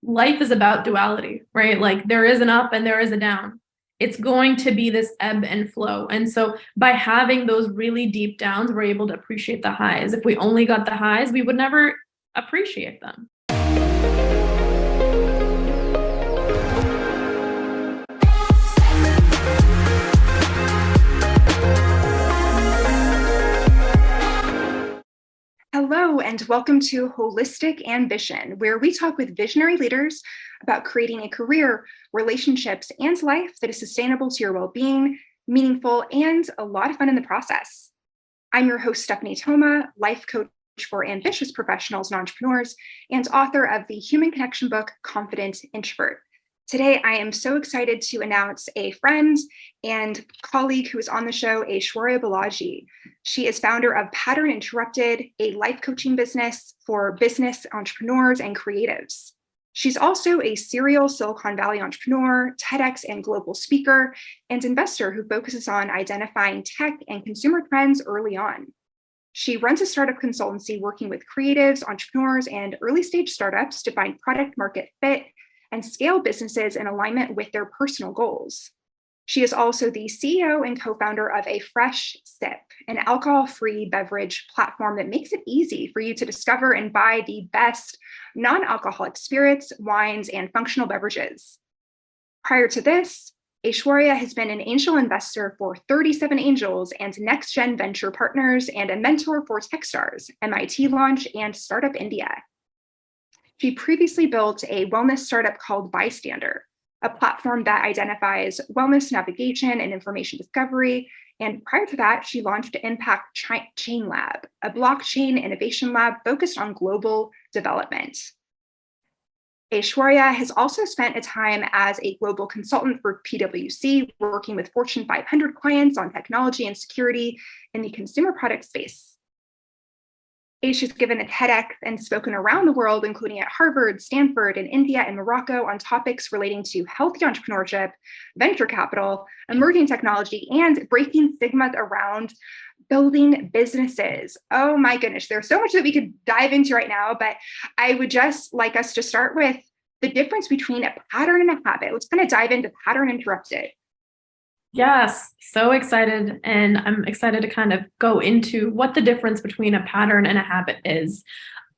life is about duality, right? Like there is an up and there is a down. It's going to be this ebb and flow. And so by having those really deep downs, we're able to appreciate the highs. If we only got the highs, we would never appreciate them. Hello, and welcome to Holistic Ambition, where we talk with visionary leaders about creating a career, relationships, and life that is sustainable to your well-being, meaningful, and a lot of fun in the process. I'm your host, Stephanie Thoma, life coach for ambitious professionals and entrepreneurs, and author of the Human Connection book, Confident Introvert. Today, I am so excited to announce a friend and colleague who is on the show, Aishwarya Balaji. She is founder of Pattern Interrupted, a life coaching business for business entrepreneurs and creatives. She's also a serial Silicon Valley entrepreneur, TEDx and global speaker, and investor who focuses on identifying tech and consumer trends early on. She runs a startup consultancy working with creatives, entrepreneurs, and early stage startups to find product market fit and scale businesses in alignment with their personal goals. She is also the CEO and co-founder of A Fresh Sip, an alcohol-free beverage platform that makes it easy for you to discover and buy the best non-alcoholic spirits, wines, and functional beverages. Prior to this, Aishwarya has been an angel investor for 37 Angels and Next Gen Venture Partners and a mentor for Techstars, MIT Launch, and Startup India. She previously built a wellness startup called Bystander, a platform that identifies wellness navigation and information discovery. And prior to that, she launched Impact Chain Lab, a blockchain innovation lab focused on global development. Aishwarya has also spent a time as a global consultant for PwC, working with Fortune 500 clients on technology and security in the consumer product space. Aish has given a TEDx and spoken around the world, including at Harvard, Stanford, and India and Morocco, on topics relating to healthy entrepreneurship, venture capital, emerging technology, and breaking stigmas around building businesses. Oh my goodness, there's so much that we could dive into right now, but I would just like us to start with the difference between a pattern and a habit. Let's kind of dive into Pattern Interrupted. Yes, so excited. And I'm excited to kind of go into what the difference between a pattern and a habit is.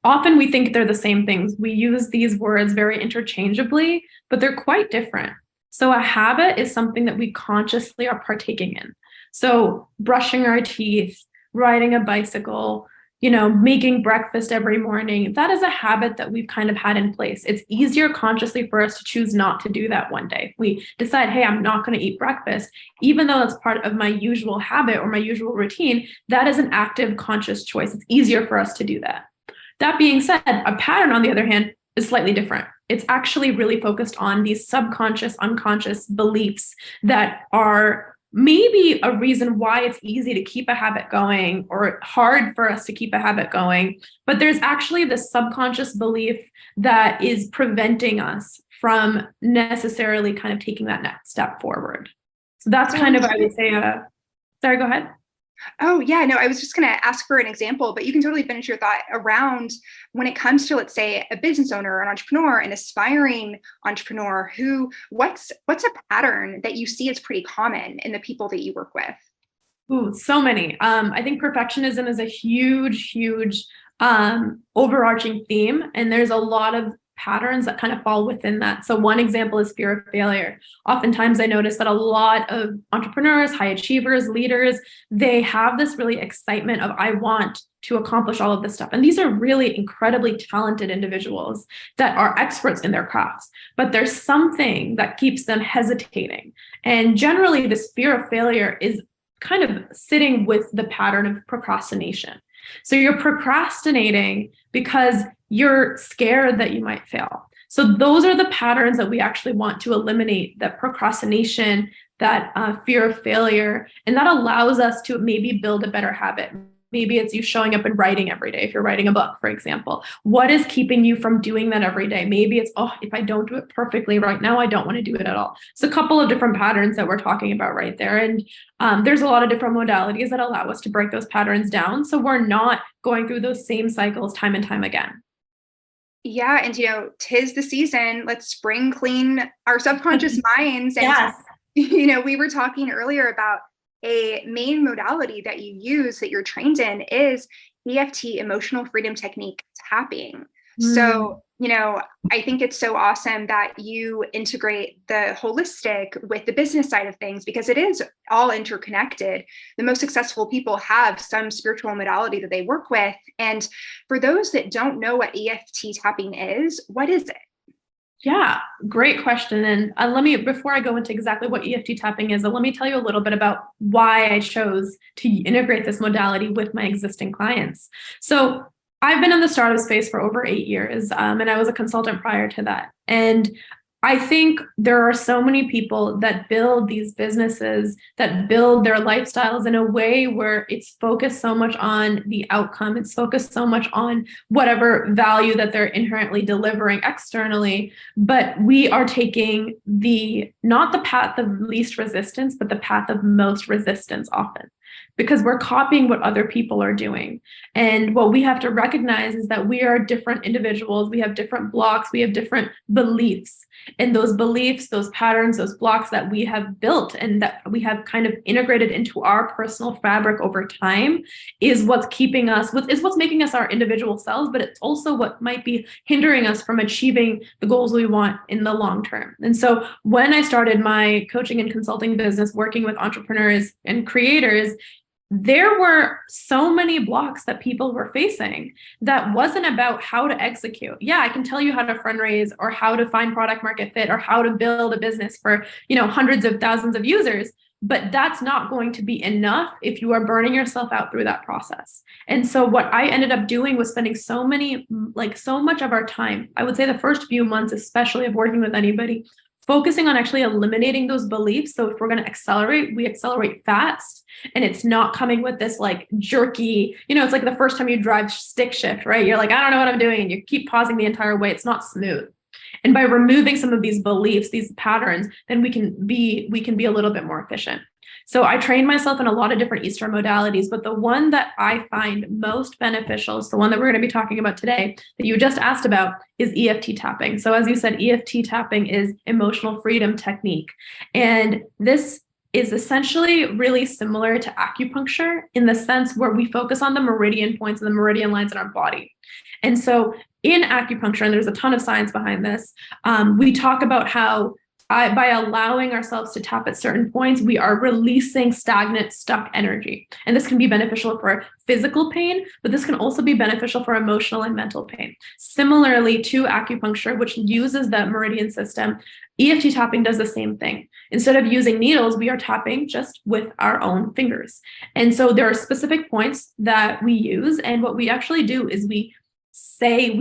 Often we think they're the same things. We use these words very interchangeably, but they're quite different. So a habit is something that we consciously are partaking in. So brushing our teeth, riding a bicycle, making breakfast every morning, that is a habit that we've kind of had in place. It's easier consciously for us to choose not to do that one day. We decide, hey, I'm not going to eat breakfast, even though that's part of my usual habit or my usual routine. That is an active, conscious choice. It's easier for us to do that. That being said, a pattern, on the other hand, is slightly different. It's actually really focused on these subconscious, unconscious beliefs that are maybe a reason why it's easy to keep a habit going or hard for us to keep a habit going. But there's actually this subconscious belief that is preventing us from necessarily kind of taking that next step forward. So that's kind of, I would say, sorry, go ahead. Oh, yeah, no, I was just going to ask for an example, but you can totally finish your thought around when it comes to, let's say, a business owner, an entrepreneur, an aspiring entrepreneur what's a pattern that you see is pretty common in the people that you work with? Ooh, so many. I think perfectionism is a huge, huge overarching theme, and there's a lot of patterns that kind of fall within that. So one example is fear of failure. Oftentimes I notice that a lot of entrepreneurs, high achievers, leaders, they have this really excitement of, I want to accomplish all of this stuff. And these are really incredibly talented individuals that are experts in their crafts, but there's something that keeps them hesitating. And generally this fear of failure is kind of sitting with the pattern of procrastination. So you're procrastinating because you're scared that you might fail. So those are the patterns that we actually want to eliminate, that procrastination, that fear of failure, and that allows us to maybe build a better habit. Maybe it's you showing up and writing every day. If you're writing a book, for example, what is keeping you from doing that every day? Maybe it's, if I don't do it perfectly right now, I don't want to do it at all. It's a couple of different patterns that we're talking about right there. And there's a lot of different modalities that allow us to break those patterns down, so we're not going through those same cycles time and time again. Yeah. And, tis the season. Let's spring clean our subconscious minds. And, Yes. we were talking earlier about a main modality that you use that you're trained in is EFT, emotional freedom technique tapping. So, I think it's so awesome that you integrate the holistic with the business side of things because it is all interconnected. The most successful people have some spiritual modality that they work with. And for those that don't know what EFT tapping is, what is it? Yeah, great question. And before I go into exactly what EFT tapping is, let me tell you a little bit about why I chose to integrate this modality with my existing clients. So I've been in the startup space for over 8 years, and I was a consultant prior to that. And I think there are so many people that build these businesses, that build their lifestyles in a way where it's focused so much on the outcome. It's focused so much on whatever value that they're inherently delivering externally. But we are taking not the path of least resistance, but the path of most resistance often, because we're copying what other people are doing. And what we have to recognize is that we are different individuals. We have different blocks. We have different beliefs. And those beliefs, those patterns, those blocks that we have built and that we have kind of integrated into our personal fabric over time is what's making us our individual selves, but it's also what might be hindering us from achieving the goals we want in the long term. And so when I started my coaching and consulting business, working with entrepreneurs and creators, there were so many blocks that people were facing that wasn't about how to execute. Yeah, I can tell you how to fundraise or how to find product market fit or how to build a business for, hundreds of thousands of users, but that's not going to be enough if you are burning yourself out through that process. And so what I ended up doing was spending so much of our time, I would say the first few months, especially of working with anybody, focusing on actually eliminating those beliefs. So if we're going to accelerate, we accelerate fast. And it's not coming with this jerky, it's like the first time you drive stick shift, right? You're like, I don't know what I'm doing. And you keep pausing the entire way. It's not smooth. And by removing some of these beliefs, these patterns, then we can be a little bit more efficient. So I trained myself in a lot of different Eastern modalities, but the one that I find most beneficial is the one that we're going to be talking about today that you just asked about is EFT tapping. So as you said, EFT tapping is emotional freedom technique. And this is essentially really similar to acupuncture in the sense where we focus on the meridian points and the meridian lines in our body. And so in acupuncture, and there's a ton of science behind this, we talk about how by allowing ourselves to tap at certain points, we are releasing stagnant, stuck energy. And this can be beneficial for physical pain, but this can also be beneficial for emotional and mental pain. Similarly to acupuncture, which uses the meridian system, EFT tapping does the same thing. Instead of using needles, we are tapping just with our own fingers. And so there are specific points that we use. And what we actually do is we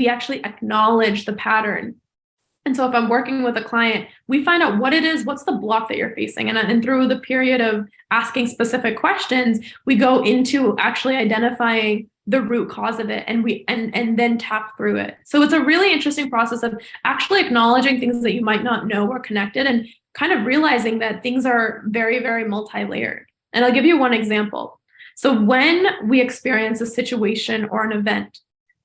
actually acknowledge the pattern. And so if I'm working with a client, we find out what it is, what's the block that you're facing. And through the period of asking specific questions, we go into actually identifying the root cause of it and then tap through it. So it's a really interesting process of actually acknowledging things that you might not know are connected and kind of realizing that things are very, very multi-layered. And I'll give you one example. So when we experience a situation or an event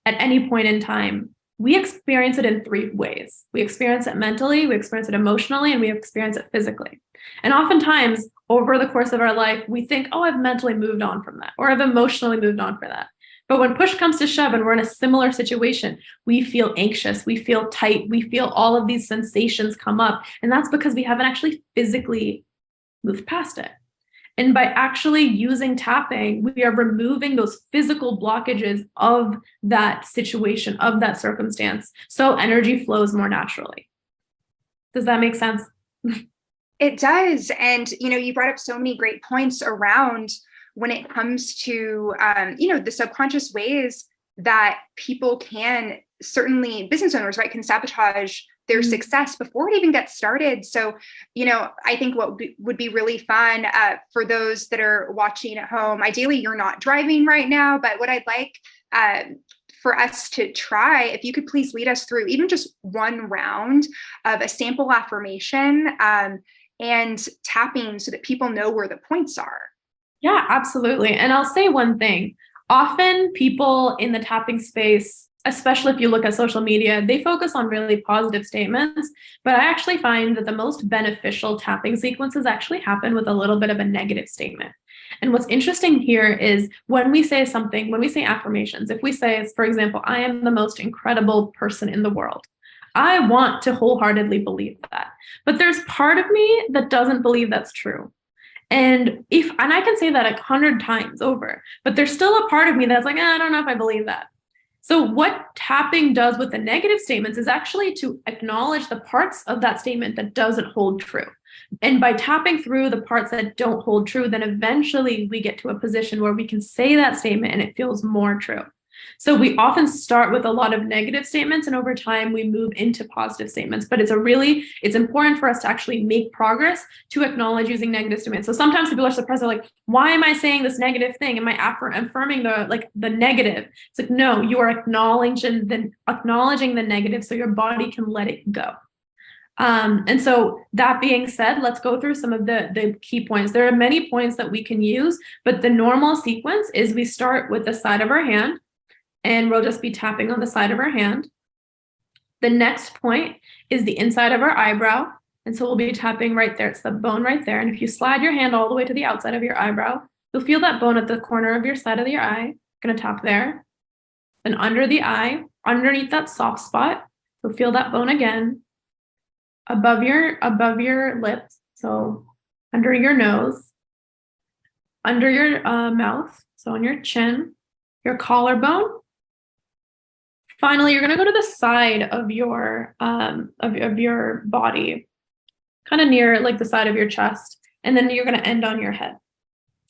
at any point in time, we experience it in three ways. We experience it mentally, we experience it emotionally, and we experience it physically. And oftentimes, over the course of our life, we think, oh, I've mentally moved on from that, or I've emotionally moved on from that. But when push comes to shove and we're in a similar situation, we feel anxious, we feel tight, we feel all of these sensations come up. And that's because we haven't actually physically moved past it. And by actually using tapping, we are removing those physical blockages of that situation, of that circumstance, so energy flows more naturally. Does that make sense? It does. And, you brought up so many great points around when it comes to, the subconscious ways that people can, certainly business owners, right, can sabotage their success before it even gets started. So, I think what would be really fun for those that are watching at home, ideally you're not driving right now, but what I'd like for us to try, if you could please lead us through even just one round of a sample affirmation and tapping so that people know where the points are. Yeah, absolutely. And I'll say one thing. Often people in the tapping space especially if you look at social media, they focus on really positive statements, but I actually find that the most beneficial tapping sequences actually happen with a little bit of a negative statement. And what's interesting here is when we say something, when we say affirmations, if we say, for example, I am the most incredible person in the world, I want to wholeheartedly believe that. But there's part of me that doesn't believe that's true. And I can say that 100 times over, but there's still a part of me that's like, I don't know if I believe that. So what tapping does with the negative statements is actually to acknowledge the parts of that statement that doesn't hold true. And by tapping through the parts that don't hold true, then eventually we get to a position where we can say that statement and it feels more true. So we often start with a lot of negative statements, and over time we move into positive statements. But it's important for us to actually make progress to acknowledge using negative statements. So sometimes people are surprised, they're like, why am I saying this negative thing? Am I affirming the negative? It's like, no, you are acknowledging the negative so your body can let it go. And so that being said, let's go through some of the key points. There are many points that we can use, but the normal sequence is we start with the side of our hand, and we'll just be tapping on the side of our hand. The next point is the inside of our eyebrow. And so we'll be tapping right there. It's the bone right there. And if you slide your hand all the way to the outside of your eyebrow, you'll feel that bone at the corner of your side of your eye. Gonna tap there. Then under the eye, underneath that soft spot, you'll feel that bone again. Above your lips, so under your nose, under your mouth, so on your chin, your collarbone. Finally, you're going to go to the side of your body, kind of near like the side of your chest, and then you're going to end on your head.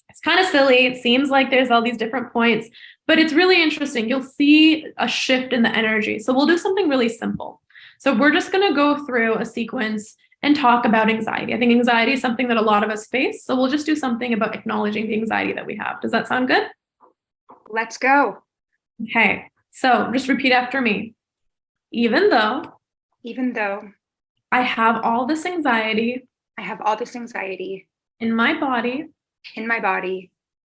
It's kind of silly. It seems like there's all these different points, but it's really interesting. You'll see a shift in the energy. So we'll do something really simple. So we're just going to go through a sequence and talk about anxiety. I think anxiety is something that a lot of us face. So we'll just do something about acknowledging the anxiety that we have. Does that sound good? Let's go. Okay. So just repeat after me. Even though I have all this anxiety in my body,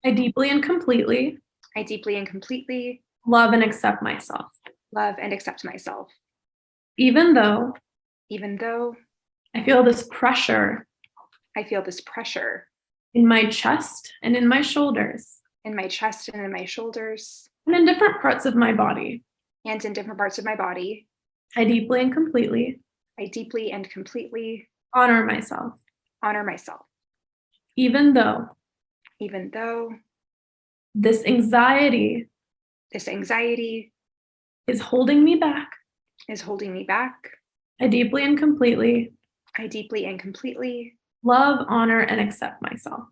I deeply and completely love and accept myself. Even though I feel this pressure in my chest and in my shoulders and in different parts of my body, I deeply and completely honor myself. Even though this anxiety is holding me back, I deeply and completely love, honor, and accept myself.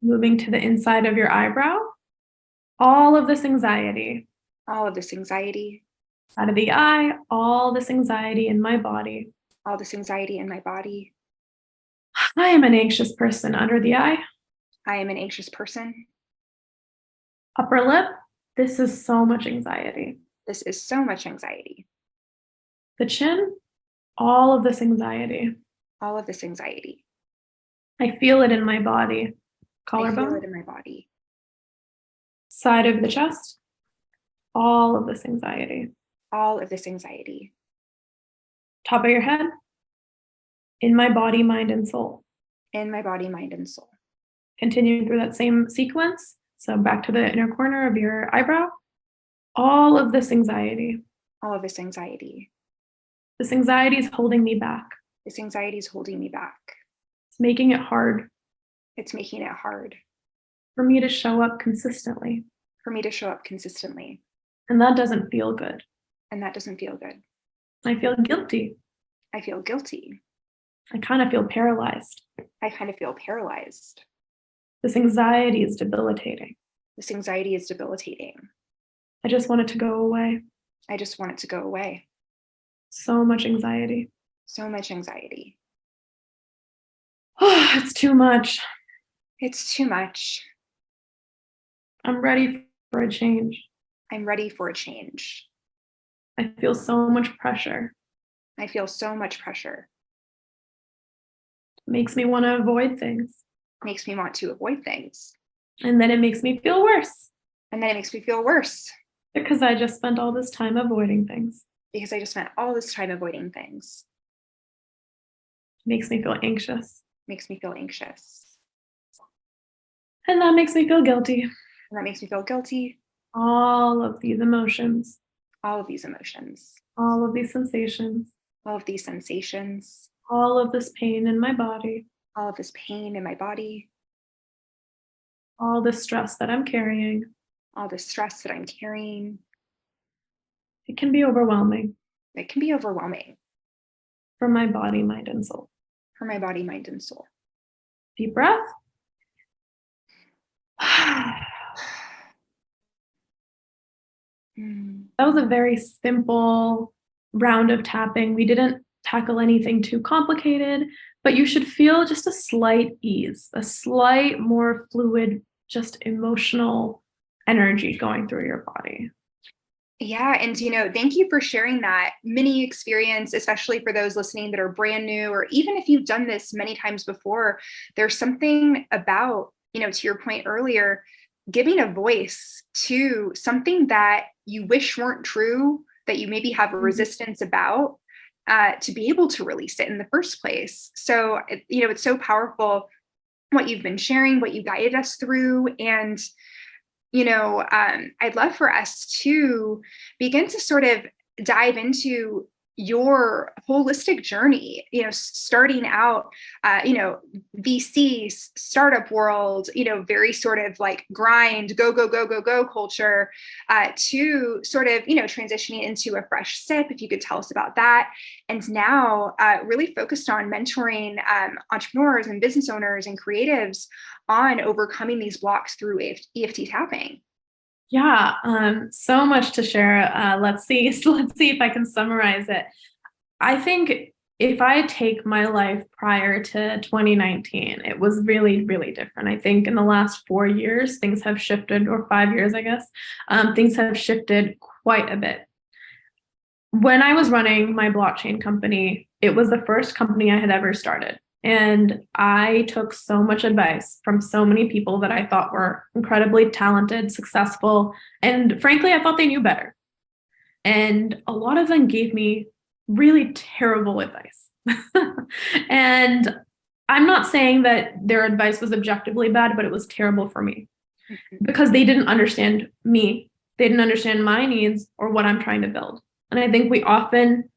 Moving to the inside of your eyebrow, all of this anxiety out of the eye, all this anxiety in my body. I am an anxious person under the eye. Upper lip, this is so much anxiety. The chin, all of this anxiety. I feel it in my body. Collarbone, side of the chest, all of this anxiety. Top of your head, in my body, mind, and soul. Continuing through that same sequence. So back to the inner corner of your eyebrow, all of this anxiety. This anxiety is holding me back. It's making it hard for me to show up consistently. And that doesn't feel good. I feel guilty. I kind of feel paralyzed. This anxiety is debilitating. I just want it to go away. So much anxiety. Oh, it's too much. I'm ready for a change. I feel so much pressure. Makes me want to avoid things. And then it makes me feel worse. Because I just spent all this time avoiding things. Because I just spent all this time avoiding things. Makes me feel anxious. Makes me feel anxious. And that makes me feel guilty. And that makes me feel guilty. All of these emotions. All of these emotions. All of these sensations. All of these sensations. All of this pain in my body. All of this pain in my body. All the stress that I'm carrying. All the stress that I'm carrying. It can be overwhelming. It can be overwhelming. For my body, mind, and soul. For my body, mind, and soul. Deep breath. That was a very simple round of tapping. We didn't tackle anything too complicated, but you should feel just a slight ease, a slight more fluid, just emotional energy going through your body. Yeah. And, thank you for sharing that mini experience, especially for those listening that are brand new, or even if you've done this many times before. There's something about, to your point earlier, giving a voice to something that you wish weren't true, that you maybe have a resistance about, to be able to release it in the first place. So, it's so powerful what you've been sharing, what you guided us through. And I'd love for us to begin to sort of dive into your holistic journey, starting out, VC startup world, very sort of like grind, go, go, go, go, go culture, to sort of, transitioning into a fresh sip, if you could tell us about that. And now really focused on mentoring entrepreneurs and business owners and creatives on overcoming these blocks through EFT tapping. Yeah, so much to share. Let's see if I can summarize it. I think if I take my life prior to 2019, it was really, really different. I think in the last 4 years, things have shifted, or 5 years, I guess, things have shifted quite a bit. When I was running my blockchain company, it was the first company I had ever started. And I took so much advice from so many people that I thought were incredibly talented, successful, and frankly, I thought they knew better. And a lot of them gave me really terrible advice. And I'm not saying that their advice was objectively bad, but it was terrible for me because they didn't understand me. They didn't understand my needs or what I'm trying to build. And I think we often,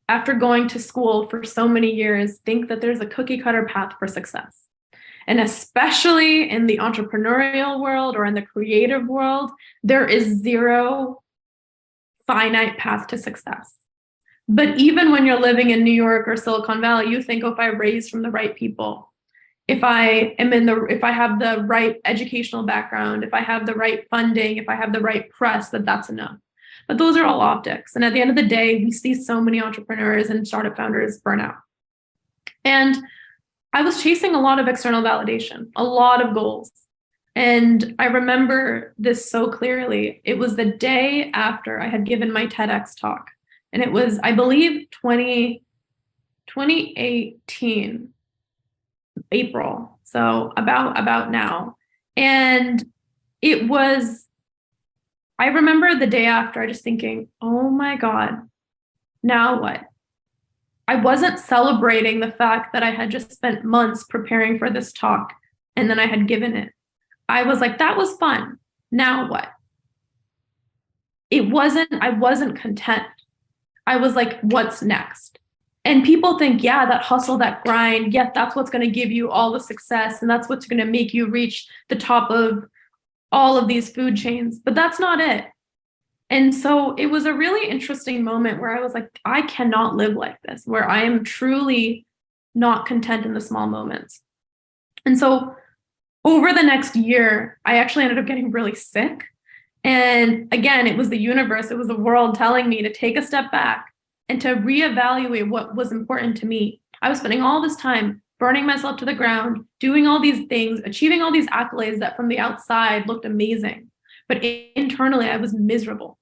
after going to school for so many years, think that there's a cookie cutter path for success. And especially in the entrepreneurial world or in the creative world, there is zero finite path to success. But even when you're living in New York or Silicon Valley, you think, oh, if I raise from the right people, if I have the right educational background, if I have the right funding, if I have the right press, that's enough. But those are all optics. And at the end of the day, we see so many entrepreneurs and startup founders burn out. And I was chasing a lot of external validation, a lot of goals. And I remember this so clearly. It was the day after I had given my TEDx talk. And it was, I believe, 2018, April. So about now. And it was, I remember the day after, I just thinking, oh my God, now what? I wasn't celebrating the fact that I had just spent months preparing for this talk and then I had given it. I was like, that was fun. Now what? I wasn't content. I was like, what's next? And people think, yeah, that hustle, that grind, yeah, that's what's going to give you all the success. And that's what's going to make you reach the top of all of these food chains, but that's not it. And so it was a really interesting moment where I was like, I cannot live like this, where I am truly not content in the small moments. And so over the next year, I actually ended up getting really sick. And again, it was the universe, it was the world telling me to take a step back and to reevaluate what was important to me. I was spending all this time burning myself to the ground, doing all these things, achieving all these accolades that from the outside looked amazing. But internally, I was miserable.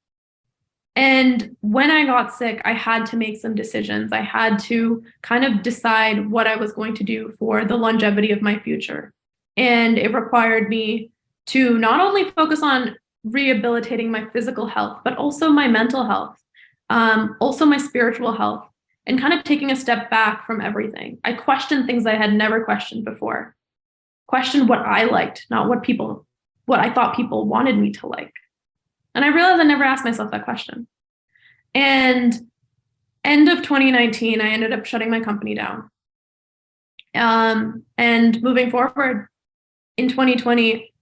And when I got sick, I had to make some decisions. I had to kind of decide what I was going to do for the longevity of my future. And it required me to not only focus on rehabilitating my physical health, but also my mental health, also my spiritual health, and kind of taking a step back from everything. I questioned things I had never questioned before, questioned what I liked, not what I thought people wanted me to like. And I realized I never asked myself that question. And end of 2019, I ended up shutting my company down. And moving forward in 2020,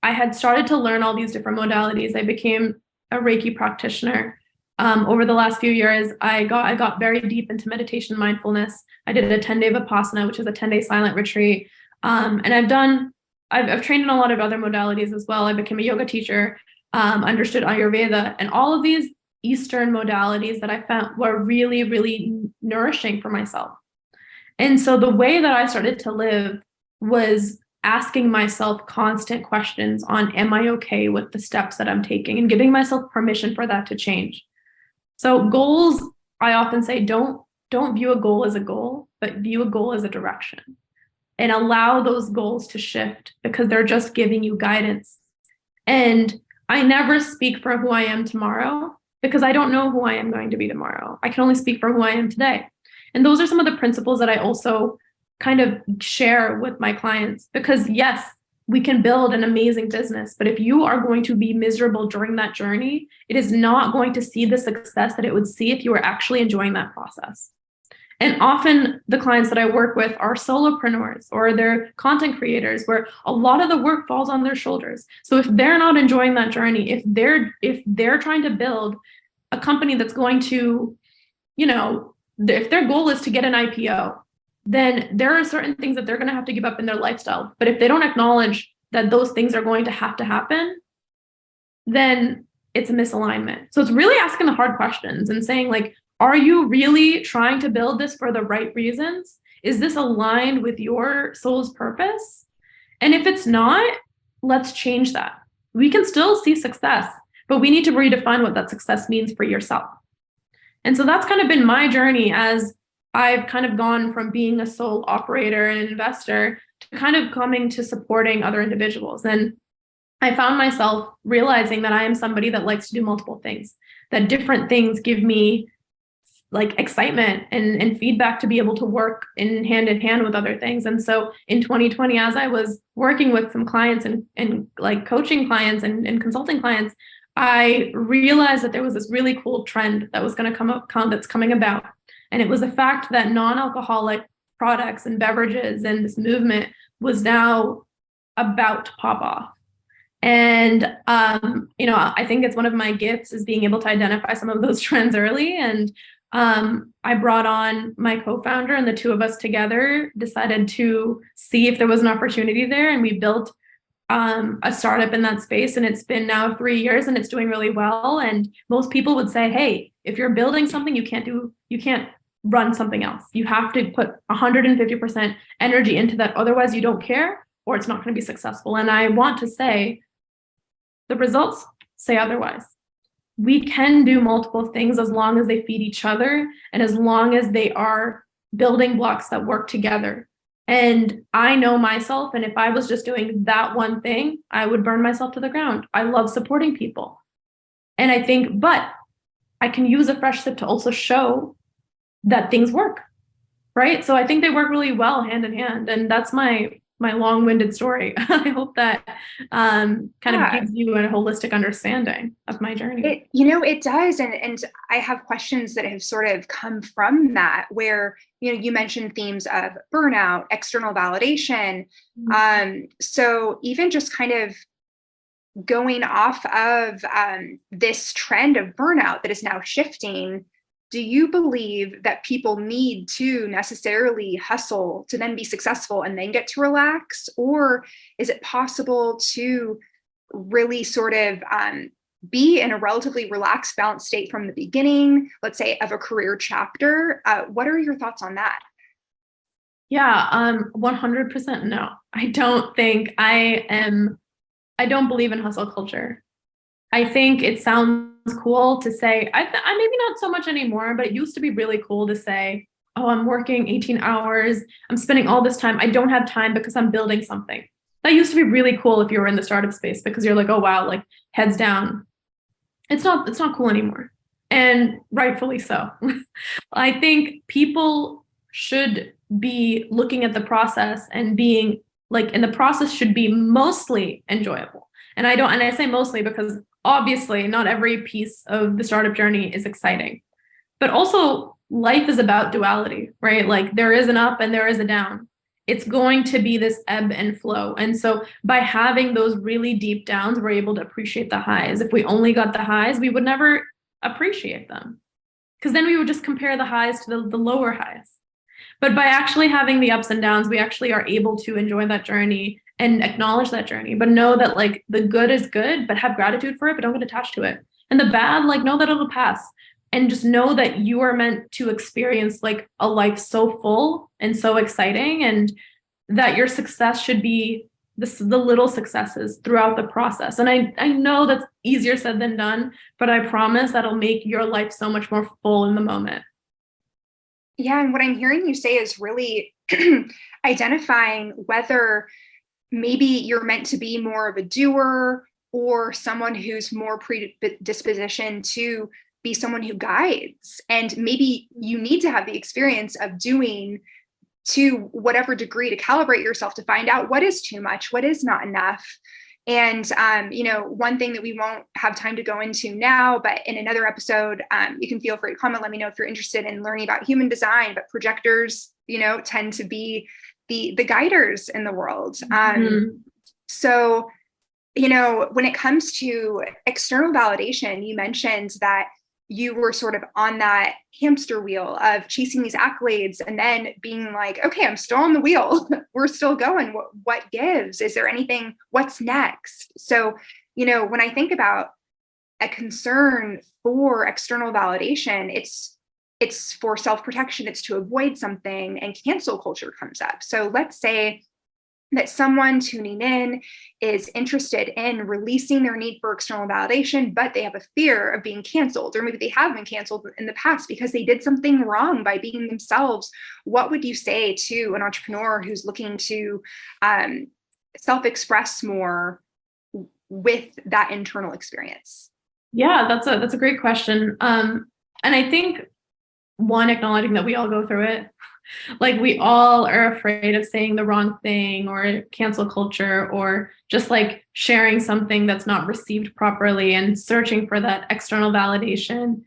I had started to learn all these different modalities. I became a Reiki practitioner. Over the last few years, I got very deep into meditation, mindfulness. I did a 10-day Vipassana, which is a 10-day silent retreat. And I've trained in a lot of other modalities as well. I became a yoga teacher, understood Ayurveda, and all of these Eastern modalities that I found were really, really nourishing for myself. And so the way that I started to live was asking myself constant questions on, am I okay with the steps that I'm taking, and giving myself permission for that to change. So goals, I often say, don't view a goal as a goal, but view a goal as a direction, and allow those goals to shift, because they're just giving you guidance. And I never speak for who I am tomorrow, because I don't know who I am going to be tomorrow. I can only speak for who I am today. And those are some of the principles that I also kind of share with my clients, because yes, we can build an amazing business, but if you are going to be miserable during that journey, it is not going to see the success that it would see if you were actually enjoying that process. And often the clients that I work with are solopreneurs, or they're content creators, where a lot of the work falls on their shoulders. So if they're not enjoying that journey, if they're trying to build a company that's going to, if their goal is to get an IPO, then there are certain things that they're going to have to give up in their lifestyle. But if they don't acknowledge that those things are going to happen, then it's a misalignment. So it's really asking the hard questions and saying, like, are you really trying to build this for the right reasons? Is this aligned with your soul's purpose? And if it's not, let's change that. We can still see success, but we need to redefine what that success means for yourself. And so that's kind of been my journey, as I've kind of gone from being a sole operator and investor to kind of coming to supporting other individuals. And I found myself realizing that I am somebody that likes to do multiple things, that different things give me like excitement and feedback to be able to work in hand with other things. And so in 2020, as I was working with some clients and like coaching clients and consulting clients, I realized that there was this really cool trend that was going to that's coming about. And it was the fact that non-alcoholic products and beverages and this movement was now about to pop off. And, I think it's one of my gifts is being able to identify some of those trends early. And I brought on my co-founder, and the two of us together decided to see if there was an opportunity there. And we built a startup in that space. And it's been now 3 years, and it's doing really well. And most people would say, hey, if you're building something, you can't run something else. You have to put 150% energy into that. Otherwise, you don't care, or it's not going to be successful. And I want to say the results say otherwise. We can do multiple things as long as they feed each other, and as long as they are building blocks that work together. And I know myself, and if I was just doing that one thing, I would burn myself to the ground. I love supporting people. And I think, but I can use a fresh sip to also show that things work, right? So I think they work really well hand in hand. And that's my long-winded story. I hope that kind of gives you a holistic understanding of my journey. It does. And I have questions that have sort of come from that, where, you mentioned themes of burnout, external validation. Mm-hmm. So even just kind of going off of this trend of burnout that is now shifting, do you believe that people need to necessarily hustle to then be successful and then get to relax? Or is it possible to really sort of be in a relatively relaxed, balanced state from the beginning, let's say, of a career chapter? What are your thoughts on that? Yeah, 100% no. I don't believe in hustle culture. I think it sounds cool to say, I maybe not so much anymore, but it used to be really cool to say, oh, I'm working 18 hours. I'm spending all this time. I don't have time because I'm building something. That used to be really cool if you were in the startup space because you're like, oh wow, like heads down. It's not cool anymore. And rightfully so. I think people should be looking at the process and being like, and the process should be mostly enjoyable. And I say mostly because obviously not every piece of the startup journey is exciting, but also life is about duality, right? Like there is an up and there is a down. It's going to be this ebb and flow. And so by having those really deep downs, we're able to appreciate the highs. If we only got the highs, we would never appreciate them because then we would just compare the highs to the lower highs. But by actually having the ups and downs, we actually are able to enjoy that journey and acknowledge that journey, but know that like the good is good, but have gratitude for it, but don't get attached to it. And the bad, like know that it'll pass. And just know that you are meant to experience like a life so full and so exciting, and that your success should be the little successes throughout the process. And I know that's easier said than done, but I promise that'll make your life so much more full in the moment. Yeah, and what I'm hearing you say is really identifying whether maybe you're meant to be more of a doer or someone who's more predisposition to be someone who guides. And maybe you need to have the experience of doing to whatever degree to calibrate yourself to find out what is too much, what is not enough. And, one thing that we won't have time to go into now, but in another episode, you can feel free to comment. Let me know if you're interested in learning about human design, but projectors, tend to be the guiders in the world. So, when it comes to external validation, you mentioned that you were sort of on that hamster wheel of chasing these accolades and then being like, okay, I'm still on the wheel. We're still going. What gives? Is there anything? What's next? So, when I think about a concern for external validation, it's for self-protection. It's to avoid something, and cancel culture comes up. So let's say that someone tuning in is interested in releasing their need for external validation, but they have a fear of being canceled, or maybe they have been canceled in the past because they did something wrong by being themselves. What would you say to an entrepreneur who's looking to self-express more with that internal experience? Yeah, that's a great question. And I think one, acknowledging that we all go through it. Like we all are afraid of saying the wrong thing or cancel culture, or just like sharing something that's not received properly and searching for that external validation.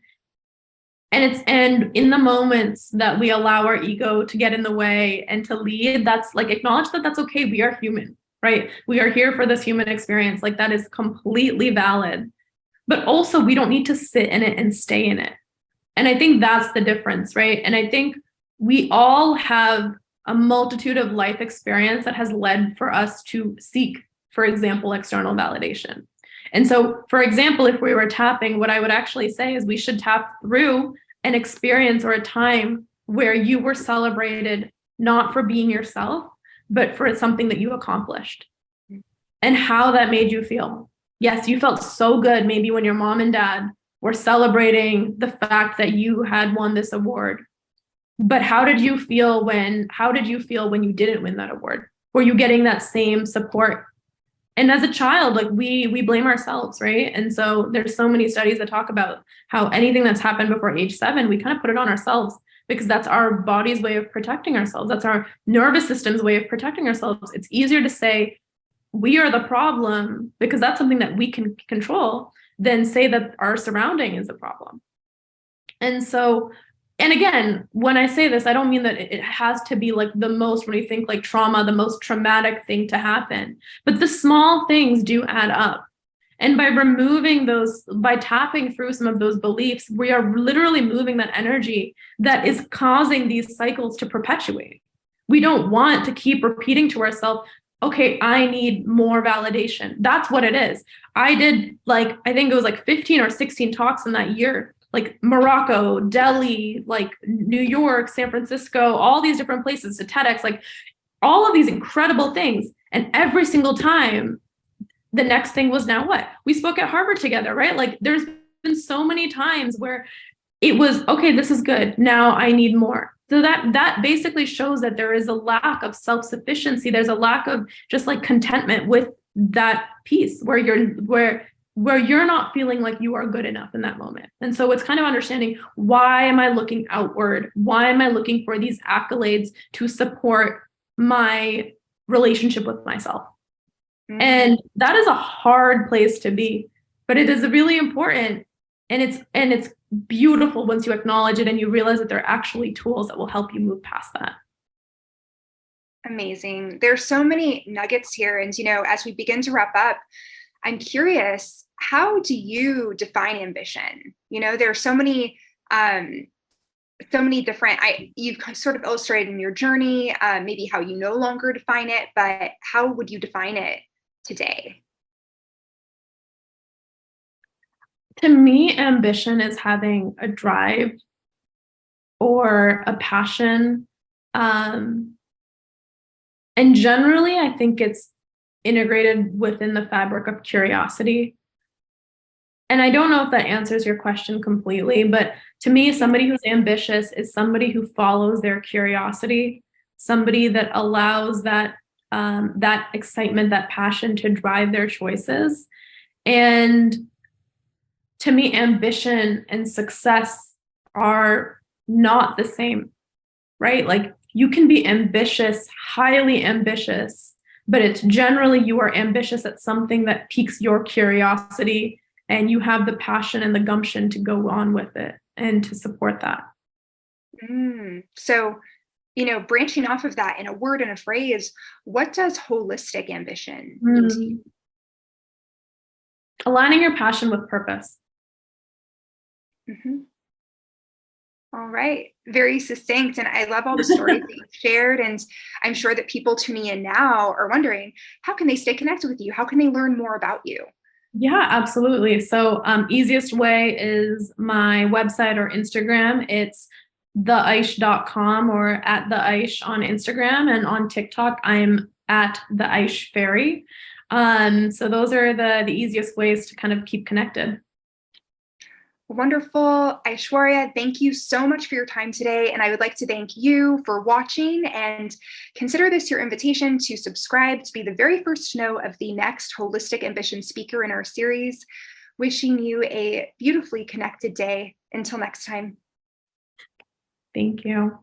And in the moments that we allow our ego to get in the way and to lead, that's like acknowledge that that's okay. We are human, right? We are here for this human experience. Like that is completely valid. But also we don't need to sit in it and stay in it. And I think that's the difference, right? And I think we all have a multitude of life experience that has led for us to seek, for example, external validation. And so, for example, if we were tapping, what I would actually say is we should tap through an experience or a time where you were celebrated not for being yourself, but for something that you accomplished and how that made you feel. Yes, you felt so good maybe when your mom and dad were celebrating the fact that you had won this award. But how did you feel when you didn't win that award? Were you getting that same support? And as a child, like we blame ourselves, right? And so there's so many studies that talk about how anything that's happened before age 7, we kind of put it on ourselves because that's our body's way of protecting ourselves. That's our nervous system's way of protecting ourselves. It's easier to say we are the problem because that's something that we can control than say that our surrounding is the problem. And so, and again, when I say this, I don't mean that it has to be like the most, when you think like trauma, the most traumatic thing to happen, but the small things do add up. And by removing those, by tapping through some of those beliefs, we are literally moving that energy that is causing these cycles to perpetuate. We don't want to keep repeating to ourselves, okay, I need more validation. That's what it is. I did like, I think it was like 15 or 16 talks in that year, like Morocco, Delhi, like New York, San Francisco, all these different places, to TEDx, like all of these incredible things. And every single time, the next thing was now what? We spoke at Harvard together, right? Like there's been so many times where it was, okay, this is good. Now I need more. So that basically shows that there is a lack of self-sufficiency. There's a lack of just like contentment with that piece where you're not feeling like you are good enough in that moment. And so it's kind of understanding, why am I looking outward? Why am I looking for these accolades to support my relationship with myself? Mm-hmm. And that is a hard place to be, but it is really important. And it's beautiful once you acknowledge it and you realize that there are actually tools that will help you move past that. Amazing. There's so many nuggets here. And, as we begin to wrap up, I'm curious, how do you define ambition? There are so many different, you've sort of illustrated in your journey, maybe how you no longer define it, but how would you define it today? To me, ambition is having a drive or a passion. And generally, I think it's integrated within the fabric of curiosity. And I don't know if that answers your question completely, but to me, somebody who's ambitious is somebody who follows their curiosity, somebody that allows that excitement, that passion to drive their choices. And to me, ambition and success are not the same, right? Like, you can be ambitious, highly ambitious, but it's generally you are ambitious at something that piques your curiosity and you have the passion and the gumption to go on with it and to support that. So, branching off of that in a word and a phrase, what does holistic ambition mean to you? Aligning your passion with purpose. Mm-hmm. All right. Very succinct. And I love all the stories that you've shared. And I'm sure that people tuning in now are wondering, how can they stay connected with you? How can they learn more about you? Yeah, absolutely. So easiest way is my website or Instagram. It's theaish.com or at theaish on Instagram, and on TikTok, I'm at theaishfairy. So those are the easiest ways to kind of keep connected. Wonderful. Aishwarya, thank you so much for your time today. And I would like to thank you for watching, and consider this your invitation to subscribe to be the very first to know of the next Holistic Ambition speaker in our series. Wishing you a beautifully connected day. Until next time. Thank you.